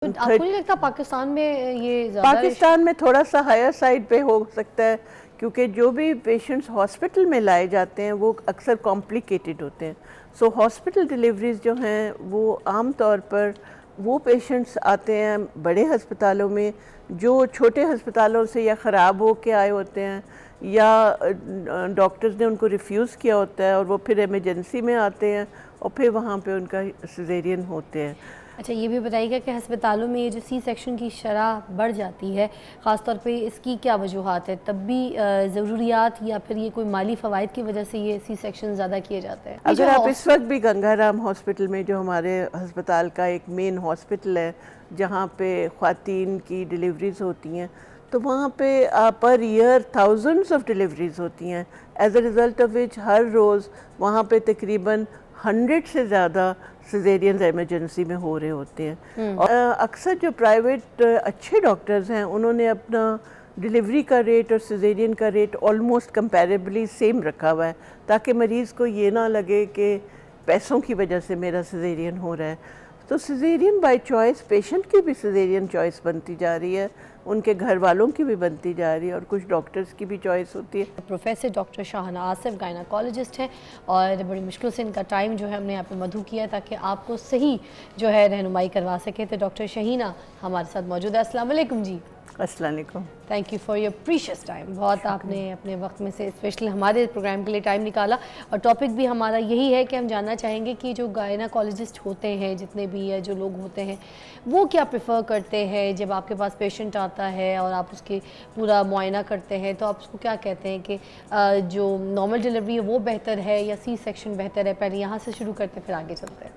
तो आपको नहीं लगता पाकिस्तान में ये ज़्यादा पाकिस्तान में थोड़ा सा हायर साइड पे हो सकता है, क्योंकि जो भी पेशेंट्स हॉस्पिटल में लाए जाते हैं वो अक्सर कॉम्प्लिकेटेड होते हैं। सो हॉस्पिटल डिलीवरीज जो हैं वो आम तौर पर वो पेशेंट्स आते हैं बड़े अस्पतालों में जो छोटे अस्पतालों से या ख़राब हो के आए होते हैं या डॉक्टर्स ने उनको रिफ्यूज़ किया होता है और वो फिर इमरजेंसी में आते हैं और फिर वहाँ पे उनका सिजेरियन होते हैं। अच्छा, ये भी बताइएगा कि अस्पतालों में ये जो सी सेक्शन की शरह बढ़ जाती है, ख़ास तौर पे इसकी क्या वजूहात है? तबी ज़रूरियात या फिर ये कोई माली फ़वाइद की वजह से ये सी सेक्शन ज़्यादा किए जाते हैं? अगर आप इस वक्त भी गंगाराम हॉस्पिटल में, जो हमारे अस्पताल का एक मेन हॉस्पिटल है जहाँ पे ख़वातीन की डिलीवरीज होती हैं, तो वहाँ पे per year thousands of deliveries होती हैं। As a result of which हर रोज़ वहाँ पे तकरीबन 100 से ज़्यादा सिजेरियन इमरजेंसी में हो रहे होते हैं। और अक्सर जो प्राइवेट अच्छे डॉक्टर्स हैं उन्होंने अपना डिलीवरी का रेट और सिजेरियन का रेट ऑलमोस्ट कंपैरेबली सेम रखा हुआ है, ताकि मरीज़ को ये ना लगे कि पैसों की वजह से मेरा सिजेरियन हो रहा है। तो सिजेरियन बाय चॉइस, पेशेंट की भी सिजेरियन चॉइस बनती जा रही है, उनके घर वालों की भी बनती जा रही है और कुछ डॉक्टर्स की भी चॉइस होती है। प्रोफेसर डॉक्टर शाहना आसिफ गायनाकोलॉजिस्ट हैं और बड़ी मुश्किल से इनका टाइम जो है हमने यहाँ पे मधु किया ताकि आपको सही जो है रहनुमाई करवा सके। तो डॉक्टर शहीना हमारे साथ मौजूद है। अस्सलाम वालेकुम जी। अस्सलाम वालेकुम। Thank you for your precious time. बहुत आपने अपने वक्त में से स्पेशली हमारे प्रोग्राम के लिए टाइम निकाला और टॉपिक भी हमारा यही है कि हम जानना चाहेंगे कि जो गायनाकोलॉजिस्ट होते हैं, जितने भी या जो लोग होते हैं, वो क्या प्रेफर करते हैं जब आपके पास पेशेंट आता है और आप उसके पूरा मुआयना करते हैं, तो आप उसको क्या कहते हैं कि जो नॉर्मल डिलीवरी है वो बेहतर है या सी सेक्शन बेहतर है? पहले यहाँ से शुरू करते फिर आगे चलते हैं।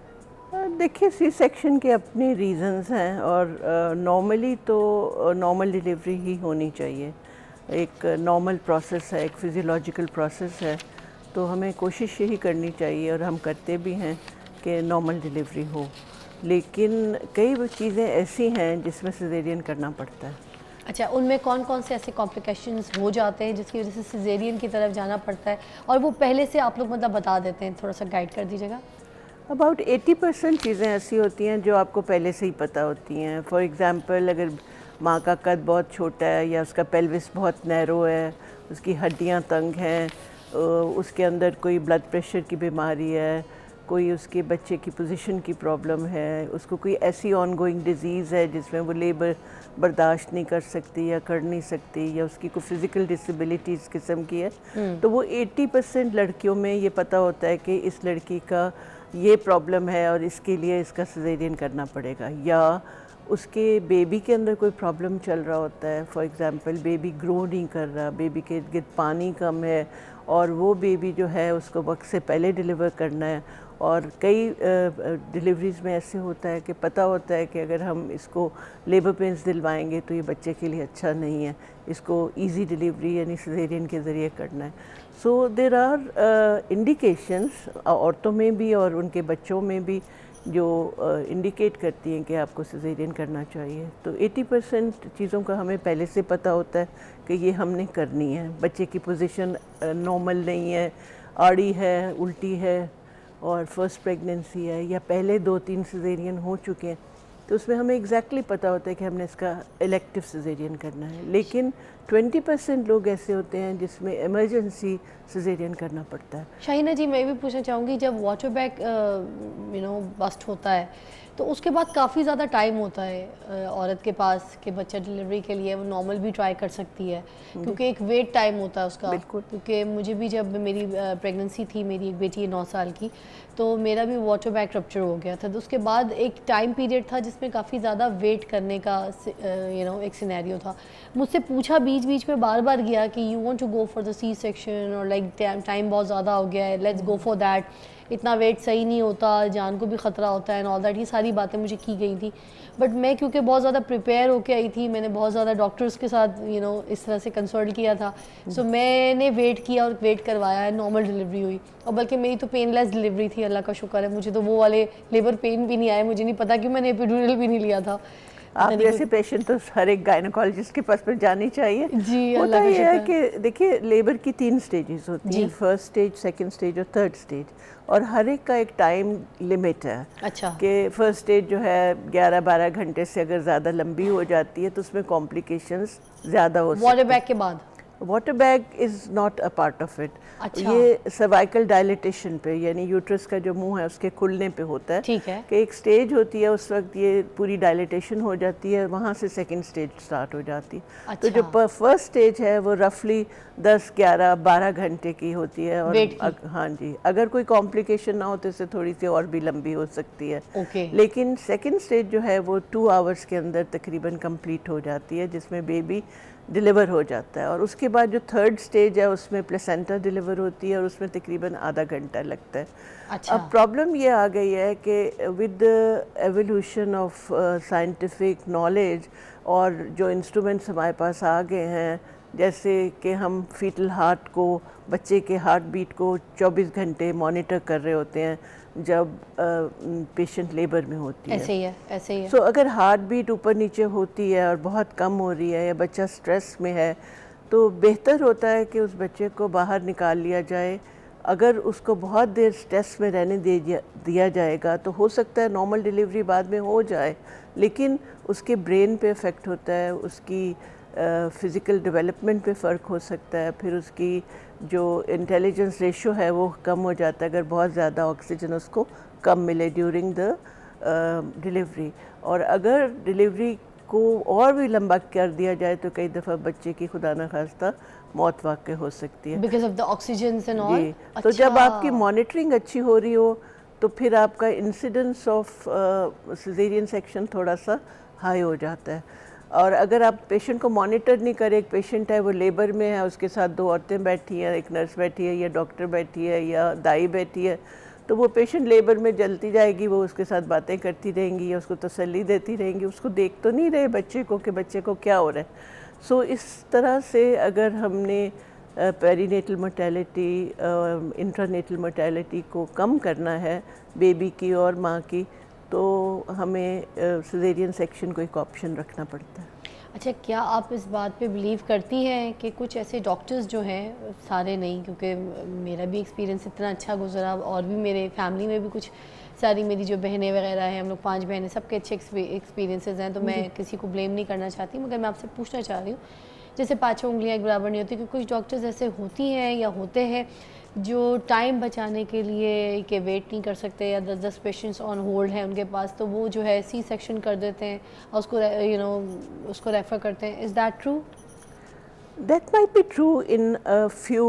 देखिए, सी सेक्शन के अपने रीज़न्स हैं और नॉर्मली तो नॉर्मल डिलीवरी ही होनी चाहिए। एक नॉर्मल प्रोसेस है, एक फिज़ियोलॉजिकल प्रोसेस है, तो हमें कोशिश यही करनी चाहिए और हम करते भी हैं कि नॉर्मल डिलीवरी हो। लेकिन कई चीज़ें ऐसी हैं जिसमें सिजेरियन करना पड़ता है। अच्छा, उनमें कौन कौन से ऐसे कॉम्प्लिकेशंस हो जाते हैं जिसकी वजह से सिजेरियन की तरफ जाना पड़ता है और वो पहले से आप लोग मतलब बता देते हैं? थोड़ा सा गाइड कर दीजिएगा। अबाउट 80% चीज़ें ऐसी होती हैं जो आपको पहले से ही पता होती हैं। फॉर एग्ज़ाम्पल, अगर माँ का कद बहुत छोटा है या उसका पेल्विस बहुत नैरो है, उसकी हड्डियाँ तंग हैं, उसके अंदर कोई ब्लड प्रेशर की बीमारी है, कोई उसके बच्चे की पोजीशन की प्रॉब्लम है, उसको कोई ऐसी ऑनगोइंग डिजीज़ है जिसमें वो लेबर बर्दाश्त नहीं कर सकती या कर नहीं सकती, या उसकी कोई फिज़िकल डिसेबिलिटी इस किस्म की है, तो वो 80% लड़कियों में ये पता होता है कि इस लड़की का ये प्रॉब्लम है और इसके लिए इसका सिजेरियन करना पड़ेगा। या उसके बेबी के अंदर कोई प्रॉब्लम चल रहा होता है, फॉर एग्ज़ाम्पल बेबी ग्रो नहीं कर रहा, बेबी के इर्द गिर्द पानी कम है और वो बेबी जो है उसको वक्त से पहले डिलीवर करना है। और कई डिलीवरीज़ में ऐसे होता है कि पता होता है कि अगर हम इसको लेबर पेन्स दिलवाएंगे तो ये बच्चे के लिए अच्छा नहीं है, इसको इजी डिलीवरी यानी सिजेरियन के ज़रिए करना है। सो देर आर इंडिकेशंस औरतों में भी और उनके बच्चों में भी जो इंडिकेट करती हैं कि आपको सिजेरियन करना चाहिए। तो 80% चीज़ों का हमें पहले से पता होता है कि ये हमने करनी है। बच्चे की पोजीशन नॉर्मल नहीं है, आड़ी है, उल्टी है और फर्स्ट प्रेगनेंसी है या पहले 2-3 सिजेरियन हो चुके हैं, तो उसमें हमें एग्जैक्टली पता होता है कि हमने इसका इलेक्टिव सिजेरियन करना है। लेकिन 20% लोग ऐसे होते हैं जिसमें इमरजेंसी सिजेरियन करना पड़ता है। शाहीना जी, मैं भी पूछना चाहूँगी, जब वाटर बैग बस्ट होता है तो उसके बाद काफ़ी ज़्यादा टाइम होता है औरत के पास कि बच्चा डिलीवरी के लिए वो नॉर्मल भी ट्राई कर सकती है, क्योंकि एक वेट टाइम होता है उसका। बिल्कुल। क्योंकि मुझे भी जब मेरी प्रेगनेंसी थी, मेरी एक बेटी है 9 साल की, तो मेरा भी वाटर बैग रप्चर हो गया था। तो उसके बाद एक टाइम पीरियड था जिसमें काफ़ी ज़्यादा वेट करने का एक सिनेरियो था। मुझसे पूछा बीच बीच में बार बार गया कि you want to go for the C section और लाइक टाइम बहुत ज़्यादा हो गया है, लेट्स गो फॉर दैट, इतना वेट सही नहीं होता, जान को भी ख़तरा होता है एंड ऑल दैट। ये सारी बातें मुझे की गई थी, बट मैं क्योंकि बहुत ज़्यादा प्रिपेयर होके आई थी, मैंने बहुत ज़्यादा डॉक्टर्स के साथ इस तरह से कंसल्ट किया था। सो मैंने वेट किया और वेट करवाया है, नॉर्मल डिलीवरी हुई। और बल्कि मेरी तो पेनलेस डिलीवरी थी, अल्लाह का शुक्र है, मुझे तो वो वाले लेबर पेन भी नहीं आए। मुझे नहीं पता कि मैंने एपिड्यूरल भी नहीं लिया था। आप जैसे पेशेंट तो हर एक गायनोकोलॉजिस्ट के पास में जानी चाहिए। जी, होता अल्लाह का ये है शुक्र। कि देखिए लेबर की 3 स्टेजेस होती हैं, फर्स्ट स्टेज, सेकंड स्टेज और थर्ड स्टेज, और हर एक का एक टाइम लिमिट है। अच्छा। कि फर्स्ट स्टेज जो है 11-12 घंटे से अगर ज़्यादा लंबी हो जाती है तो उसमें कॉम्प्लिकेशंस ज़्यादा हो सकते हैं। वाटर बैग के बाद? Water bag is not a part of it. अच्छा। ये सर्वाइकल डायलिटेशन पे, यानी यूट्रस का जो मुंह है उसके खुलने पे होता है। ठीक है। कि एक स्टेज होती है, उस वक्त ये पूरी डायलिटेशन हो जाती है, वहाँ से सेकंड स्टेज स्टार्ट हो जाती है। अच्छा। तो जो फर्स्ट स्टेज है वो रफली 10, 11, 12 घंटे की होती है। और वेट की? हाँ जी, अगर कोई कॉम्प्लिकेशन ना हो तो इससे थोड़ी सी और भी लंबी हो सकती है। ओके। लेकिन सेकंड स्टेज जो है वो 2 आवर्स के अंदर तकरीबन कंप्लीट हो जाती है, जिसमें बेबी डिलीवर हो जाता है। और उसके बाद जो थर्ड स्टेज है उसमें प्लेसेंटा डिलीवर होती है और उसमें तकरीबन आधा घंटा लगता है। अच्छा। अब प्रॉब्लम ये आ गई है कि with the evolution of scientific knowledge और जो इंस्ट्रूमेंट्स हमारे पास आ गए हैं, जैसे कि हम फीटल हार्ट को, बच्चे के हार्ट बीट को 24 घंटे मॉनिटर कर रहे होते हैं जब पेशेंट लेबर में होती है। ऐसे ही है, ऐसे ही है। सो अगर हार्ट बीट ऊपर नीचे होती है और बहुत कम हो रही है या बच्चा स्ट्रेस में है तो बेहतर होता है कि उस बच्चे को बाहर निकाल लिया जाए। अगर उसको बहुत देर स्ट्रेस में रहने दिया जाएगा तो हो सकता है नॉर्मल डिलीवरी बाद में हो जाए, लेकिन उसके ब्रेन पे इफ़ेक्ट होता है, उसकी फ़िज़िकल डेवलपमेंट पे फ़र्क हो सकता है, फिर उसकी जो इंटेलिजेंस रेशो है वो कम हो जाता है अगर बहुत ज़्यादा ऑक्सीजन उसको कम मिले ड्यूरिंग द डिलीवरी। और अगर डिलीवरी को और भी लंबा कर दिया जाए तो कई दफ़ा बच्चे की खुदा न खास्ता मौत वाक़ई हो सकती है। Because of the oxygen and all. जी, तो जब आपकी मॉनिटरिंग अच्छी हो रही हो तो फिर आपका इंसिडेंस ऑफ सिजेरियन सेक्शन थोड़ा सा हाई हो जाता है। और अगर आप पेशेंट को मॉनिटर नहीं करें, एक पेशेंट है वो लेबर में है, उसके साथ 2 औरतें बैठी हैं, एक नर्स बैठी है या डॉक्टर बैठी है या दाई बैठी है, तो वो पेशेंट लेबर में जलती जाएगी, वो उसके साथ बातें करती रहेंगी या उसको तसल्ली देती रहेंगी, उसको देख तो नहीं रहे बच्चे को कि बच्चे को क्या हो रहा है। सो इस तरह से अगर हमने पेरीनेटल मोर्टेलिटी, इंट्रानेटल मोर्टेलिटी को कम करना है बेबी की और माँ की, तो हमें सिजेरियन सेक्शन को एक ऑप्शन रखना पड़ता है। अच्छा, क्या आप इस बात पे बिलीव करती हैं कि कुछ ऐसे डॉक्टर्स जो हैं, सारे नहीं क्योंकि मेरा भी एक्सपीरियंस इतना अच्छा गुजरा और भी मेरे फैमिली में भी कुछ सारी मेरी जो बहनें वगैरह हैं, हम लोग 5 बहनें, सबके अच्छे एक्सपीरियंसेस हैं, तो मैं किसी को ब्लेम नहीं करना चाहती, मगर मैं आपसे पूछना चाह रही हूँ, जैसे 5 उंगलियाँ एक बराबर नहीं होती, कि कुछ डॉक्टर्स ऐसे होती हैं या होते हैं जो टाइम बचाने के लिए कि वेट नहीं कर सकते या 10 पेशेंट्स ऑन होल्ड हैं उनके पास, तो वो जो है सी सेक्शन कर देते हैं और उसको उसको रेफ़र करते हैं। Is that true? That might be true in a few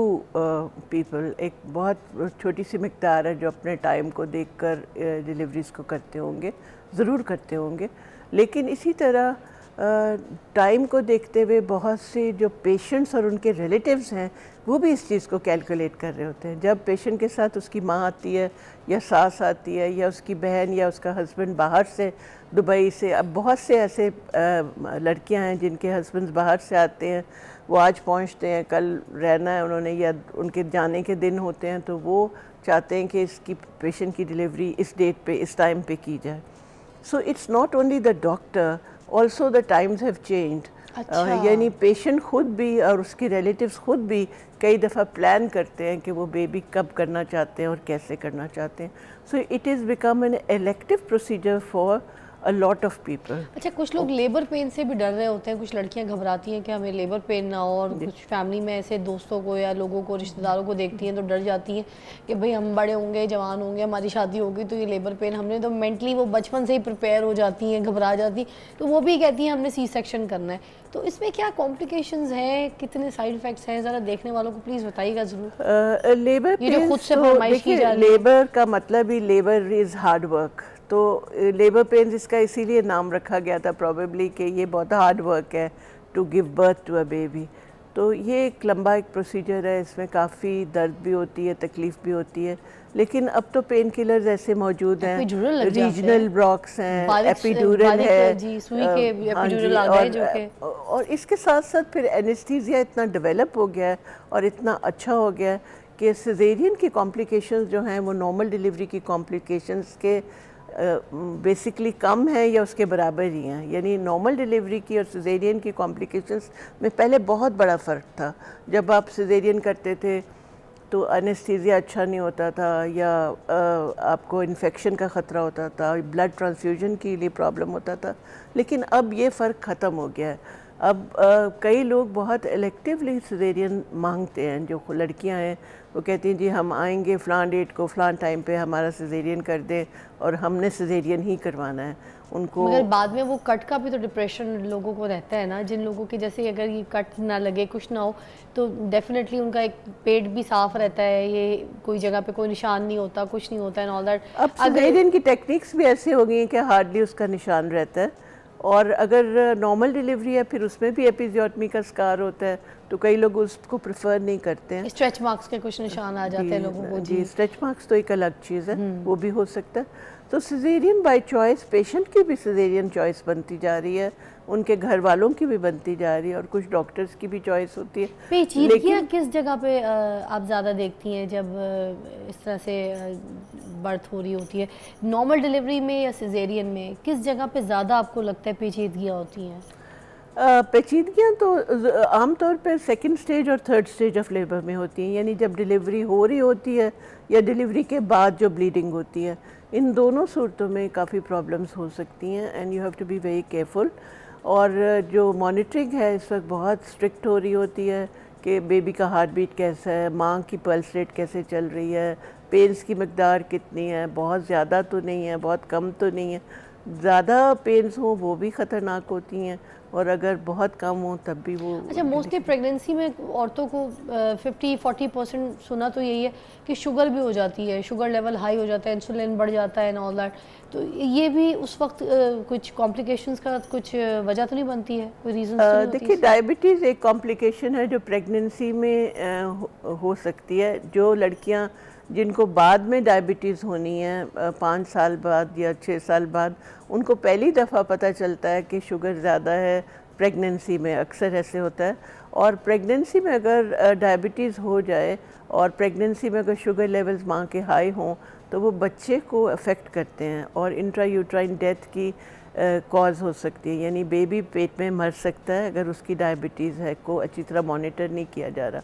people। एक बहुत छोटी सी मिकदार है जो अपने टाइम को देखकर डिलीवरीज को करते होंगे, ज़रूर करते होंगे, लेकिन इसी तरह टाइम को देखते हुए बहुत से जो पेशेंट्स और उनके रिलेटिव्स हैं वो भी इस चीज़ को कैलकुलेट कर रहे होते हैं। जब पेशेंट के साथ उसकी माँ आती है या सास आती है या उसकी बहन या उसका हस्बैंड बाहर से, दुबई से, अब बहुत से ऐसे लड़कियां हैं जिनके हस्बैंड्स बाहर से आते हैं, वो आज पहुंचते हैं, कल रहना है उन्होंने या उनके जाने के दिन होते हैं, तो वो चाहते हैं कि इसकी पेशेंट की डिलीवरी इस डेट पे, इस टाइम पे की जाए। So it's not only the doctor, also the times have changed. यानी पेशेंट खुद भी और उसके रिलेटिव्स खुद भी कई दफ़ा प्लान करते हैं कि वो बेबी कब करना चाहते हैं और कैसे करना चाहते हैं। So it is become an elective procedure for a lot of people. अच्छा, कुछ लोग लेबर पेन से भी डर रहे होते हैं, कुछ लड़कियां घबराती हैं कि हमें लेबर पेन ना हो, और कुछ फैमिली में ऐसे दोस्तों को या लोगों को, रिश्तेदारों को देखती हैं तो डर जाती हैं कि भाई हम बड़े होंगे, जवान होंगे, हमारी शादी होगी तो ये लेबर पेन, हमने तो मेंटली वो बचपन से ही प्रिपेयर हो जाती हैं, घबरा जाती हैं, तो वो भी कहती हैं हमने सी सेक्शन करना है। तो इसमें क्या कॉम्प्लिकेशंस हैं, कितने साइड इफेक्ट्स हैं, ज़रा देखने वालों को प्लीज़ बताइएगा ज़रूर। लेबर ये जो खुद से तो फरमाइश की जा रही है। लेबर का मतलब ही लेबर इज़ हार्ड वर्क, तो लेबर पेन्स इसका इसीलिए नाम रखा गया था प्रॉबेबली कि ये बहुत हार्ड वर्क है to give birth to a baby. तो ये एक लंबा एक प्रोसीजर है, इसमें काफ़ी दर्द भी होती है, तकलीफ़ भी होती है, लेकिन अब तो पेन किलर्स ऐसे मौजूद हैं, रीजनल ब्लॉक्स हैं, एपिड्यूरल है जी, सुई के एपिड्यूरल आ गए जो के, और इसके साथ साथ फिर एनेस्थीसिया इतना डेवलप हो गया है और इतना अच्छा हो गया है कि सिजेरियन की कॉम्प्लिकेशंस जो हैं वो नॉर्मल डिलीवरी की कॉम्प्लिकेशंस के बेसिकली कम है या उसके बराबर ही हैं। यानी नॉर्मल डिलीवरी की और सिजेरियन की कॉम्प्लिकेशंस में पहले बहुत बड़ा फ़र्क था। जब आप सिजेरियन करते थे तो एनेस्थीसिया अच्छा नहीं होता था, या आपको इन्फेक्शन का ख़तरा होता था, ब्लड ट्रांसफ्यूजन के लिए प्रॉब्लम होता था। लेकिन अब ये फ़र्क ख़त्म हो गया है। अब कई लोग बहुत इलेक्टिवली सिजेरियन मांगते हैं। जो लड़कियां हैं वो कहती हैं जी हम आएंगे फ़लाँ डेट को फ़लाँ टाइम पे हमारा सिजेरियन कर दें, और हमने सिजेरियन ही करवाना है उनको। मगर बाद में वो कट का भी तो डिप्रेशन लोगों को रहता है ना, जिन लोगों के जैसे अगर ये कट ना लगे कुछ ना हो तो डेफिनेटली उनका एक पेट भी साफ रहता है, ये कोई जगह पे कोई निशान नहीं होता, कुछ नहीं होता एंड ऑल दैट। अब सिजेरियन की टेक्निक्स भी ऐसी हो गई हैं कि हार्डली उसका निशान रहता है, और अगर नॉर्मल डिलीवरी है फिर उसमें भी एपिजियोटमी का स्कार होता है, तो कई लोग उसको प्रेफर नहीं करते हैं। स्ट्रेच मार्क्स के कुछ निशान आ जाते हैं लोगों को। जी, स्ट्रेच मार्क्स तो एक अलग चीज़ है, वो भी हो सकता है। तो सिजेरियन बाय चॉइस, पेशेंट की भी सिजेरियन चॉइस बनती जा रही है, उनके घर वालों की भी बनती जा रही है, और कुछ डॉक्टर्स की भी चॉइस होती है। पेचीदगियाँ किस जगह पे आप ज़्यादा देखती हैं जब इस तरह से बर्थ हो रही होती है? नॉर्मल डिलीवरी में या सिजेरियन में किस जगह पे ज़्यादा आपको लगता है पेचीदगियाँ होती हैं? पेचीदगियाँ तो आमतौर पर सेकंड स्टेज और थर्ड स्टेज ऑफ लेबर में होती हैं, यानी जब डिलीवरी हो रही होती है या डिलीवरी के बाद जो ब्लीडिंग होती है, इन दोनों सूरतों में काफ़ी प्रॉब्लम्स हो सकती हैं, and you have to be very careful. और जो मॉनिटरिंग है इस वक्त बहुत स्ट्रिक्ट हो रही होती है कि बेबी का हार्ट बीट कैसा है, माँ की पल्स रेट कैसे चल रही है, पेन्स की मकदार कितनी है, बहुत ज़्यादा तो नहीं है, बहुत कम तो नहीं है। ज़्यादा पेन्स हो वो भी ख़तरनाक होती हैं, और अगर बहुत कम हो तब भी वो। अच्छा, मोस्टली प्रेगनेंसी में औरतों को 50-40% सुना तो यही है कि शुगर भी हो जाती है, शुगर लेवल हाई हो जाता है, इंसुलिन बढ़ जाता है एंड ऑल दैट। तो ये भी उस वक्त कुछ कॉम्प्लिकेशंस का कुछ वजह तो नहीं बनती है, कोई रीज़न तो नहीं होती? देखिए, डायबिटीज़ एक कॉम्प्लिकेशन है जो प्रेगनेंसी में हो सकती है। जो लड़कियां जिनको बाद में डायबिटीज़ होनी है 5 साल बाद या 6 साल बाद, उनको पहली दफ़ा पता चलता है कि शुगर ज़्यादा है प्रेगनेंसी में, अक्सर ऐसे होता है। और प्रेगनेंसी में अगर डायबिटीज़ हो जाए और प्रेगनेंसी में अगर शुगर लेवल्स माँ के हाई हों तो वो बच्चे को अफेक्ट करते हैं और इंट्रायूट्राइन डेथ की कॉज हो सकती है, यानी बेबी पेट में मर सकता है अगर उसकी डायबिटीज़ है को अच्छी तरह मॉनिटर नहीं किया जा रहा।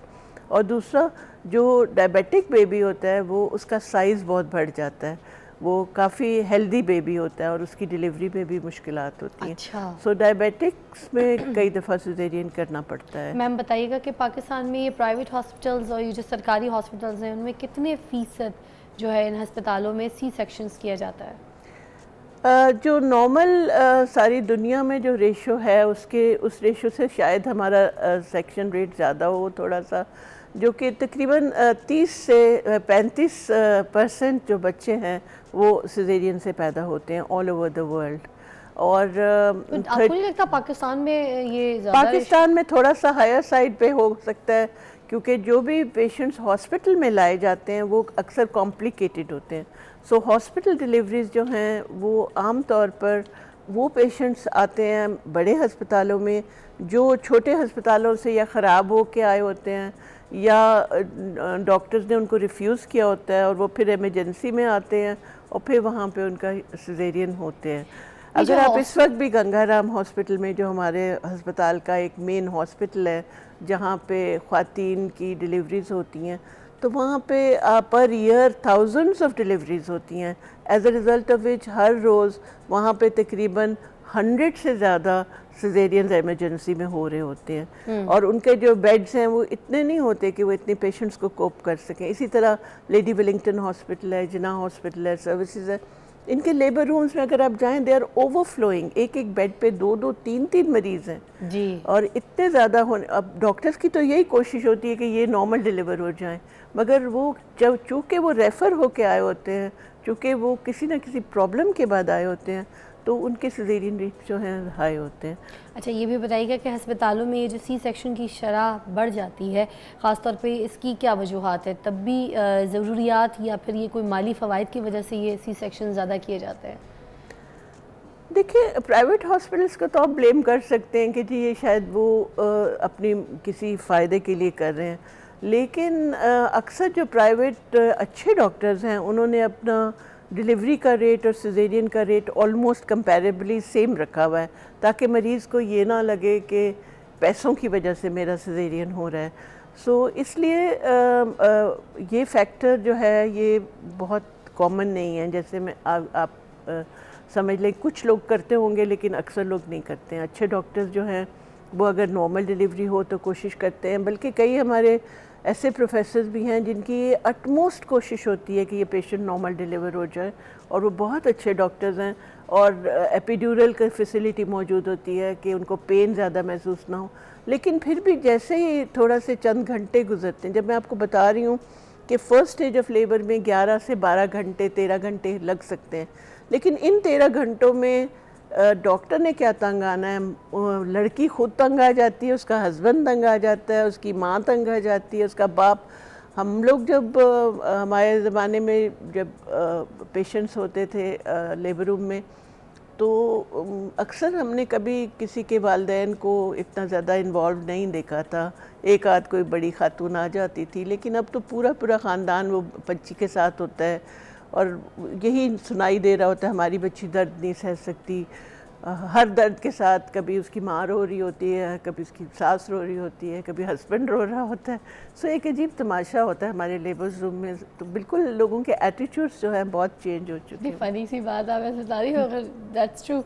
और दूसरा, जो डायबिटिक बेबी होता है वो उसका साइज़ बहुत बढ़ जाता है, वो काफ़ी हेल्दी बेबी होता है और उसकी डिलीवरी में भी मुश्किलात होती हैं। अच्छा। सो डायबिटिक्स में कई दफ़ा सिजेरियन करना पड़ता है। मैम बताइएगा कि पाकिस्तान में ये प्राइवेट हॉस्पिटल्स और ये जो सरकारी हॉस्पिटल्स हैं उनमें कितने फ़ीसद जो है इन अस्पतालों में सी सेक्शंस किया जाता है? जो नॉर्मल सारी दुनिया में जो रेशो है उस रेशो से शायद हमारा सेक्शन रेट ज़्यादा हो थोड़ा सा, जो कि तकरीबन 30 से 35% जो बच्चे हैं वो सिजेरियन से पैदा होते हैं ऑल ओवर द वर्ल्ड। और तो आपको नहीं लगता पाकिस्तान में ये ज़्यादा पाकिस्तान में थोड़ा सा हायर साइड पे हो सकता है, क्योंकि जो भी पेशेंट्स हॉस्पिटल में लाए जाते हैं वो अक्सर कॉम्प्लिकेटेड होते हैं। सो हॉस्पिटल डिलीवरीज जो हैं वो आम तौर पर वो पेशेंट्स आते हैं बड़े हस्पतालों में जो छोटे हस्पतालों से या ख़राब हो के आए होते हैं या डॉक्टर्स ने उनको रिफ्यूज़ किया होता है और वो फिर इमरजेंसी में आते हैं और फिर वहाँ पे उनका सिजेरियन होते हैं। अगर आप इस वक्त भी गंगाराम हॉस्पिटल में, जो हमारे हस्पताल का एक मेन हॉस्पिटल है जहाँ पे ख़वातीन की डिलीवरीज होती हैं, तो वहाँ पे per year thousands of deliveries होती हैं, as a result of which हर रोज़ वहाँ पे तकरीबन 100 से ज़्यादा सिजेरियन इमरजेंसी में हो रहे होते हैं। और उनके जो बेड्स हैं वो इतने नहीं होते कि वो इतने पेशेंट्स को कोप कर सकें। इसी तरह लेडी विलिंगटन हॉस्पिटल है, जिन्ना हॉस्पिटल है, सर्विसेज है, इनके लेबर रूम्स में अगर आप जाएं दे आर ओवरफ्लोइंग, एक एक बेड पे 2-2, 3-3 मरीज़ हैं जी। और इतने ज़्यादा होने, अब डॉक्टर्स की तो यही कोशिश होती है कि ये नॉर्मल डिलीवर हो जाएं, मगर वो जब चूँकि वो रेफ़र होके आए होते हैं, चूँकि वो किसी न किसी प्रॉब्लम के बाद आए होते हैं, तो उनके सिजेरियन रेट जो हैं हाई होते हैं। अच्छा, ये भी बताइएगा कि अस्पतालों में ये जो सी सेक्शन की शरह बढ़ जाती है, ख़ास तौर पे इसकी क्या वजूहात है? तब भी ज़रूरियात या फिर ये कोई माली फ़वाइद की वजह से ये सी सेक्शन ज़्यादा किए जाते हैं? देखिए, प्राइवेट हॉस्पिटल्स को तो आप ब्लेम कर सकते हैं कि जी ये शायद वो अपनी किसी फ़ायदे के लिए कर रहे हैं, लेकिन अक्सर जो प्राइवेट अच्छे डॉक्टर्स हैं उन्होंने अपना डिलीवरी का रेट और सिजेरियन का रेट ऑलमोस्ट कंपैरेबली सेम रखा हुआ है, ताकि मरीज़ को ये ना लगे कि पैसों की वजह से मेरा सिजेरियन हो रहा है। सो इसलिए ये फैक्टर जो है ये बहुत कॉमन नहीं है, जैसे मैं आप समझ लें कुछ लोग करते होंगे लेकिन अक्सर लोग नहीं करते हैं। अच्छे डॉक्टर्स जो हैं वो अगर नॉर्मल डिलीवरी हो तो कोशिश करते हैं, बल्कि कई हमारे ऐसे प्रोफेसर्स भी हैं जिनकी ये अटमोस्ट कोशिश होती है कि ये पेशेंट नॉर्मल डिलीवर हो जाए, और वो बहुत अच्छे डॉक्टर्स हैं और एपिड्यूरल की फैसिलिटी मौजूद होती है कि उनको पेन ज़्यादा महसूस ना हो। लेकिन फिर भी जैसे ही थोड़ा से चंद घंटे गुजरते हैं, जब मैं आपको बता रही हूँ कि फ़र्स्ट स्टेज ऑफ लेबर में 11 से 12 घंटे 13 घंटे लग सकते हैं, लेकिन इन 13 घंटों में डॉक्टर ने क्या तंग आना है, लड़की खुद तंग आ जाती है, उसका हस्बैंड तंग आ जाता है, उसकी माँ तंग आ जाती है, उसका बाप। हम लोग जब हमारे ज़माने में जब पेशेंट्स होते थे लेबर रूम में, तो अक्सर हमने कभी किसी के वालिदैन को इतना ज़्यादा इन्वॉल्व नहीं देखा था। एक आध कोई बड़ी खातून आ जाती थी, लेकिन अब तो पूरा पूरा ख़ानदान वो बच्ची के साथ होता है और यही सुनाई दे रहा होता है, हमारी बच्ची दर्द नहीं सह सकती। हर दर्द के साथ कभी उसकी माँ रो रही होती है, कभी उसकी सास रो रही होती है, कभी हस्बैंड रो रहा होता है। सो एक अजीब तमाशा होता है हमारे लेबर्स रूम में। तो बिल्कुल लोगों के एटीट्यूड्स जो हैं बहुत चेंज हो चुके हैं। फनी सी बात आप ऐसे बता रही हो, दैट्स ट्रू।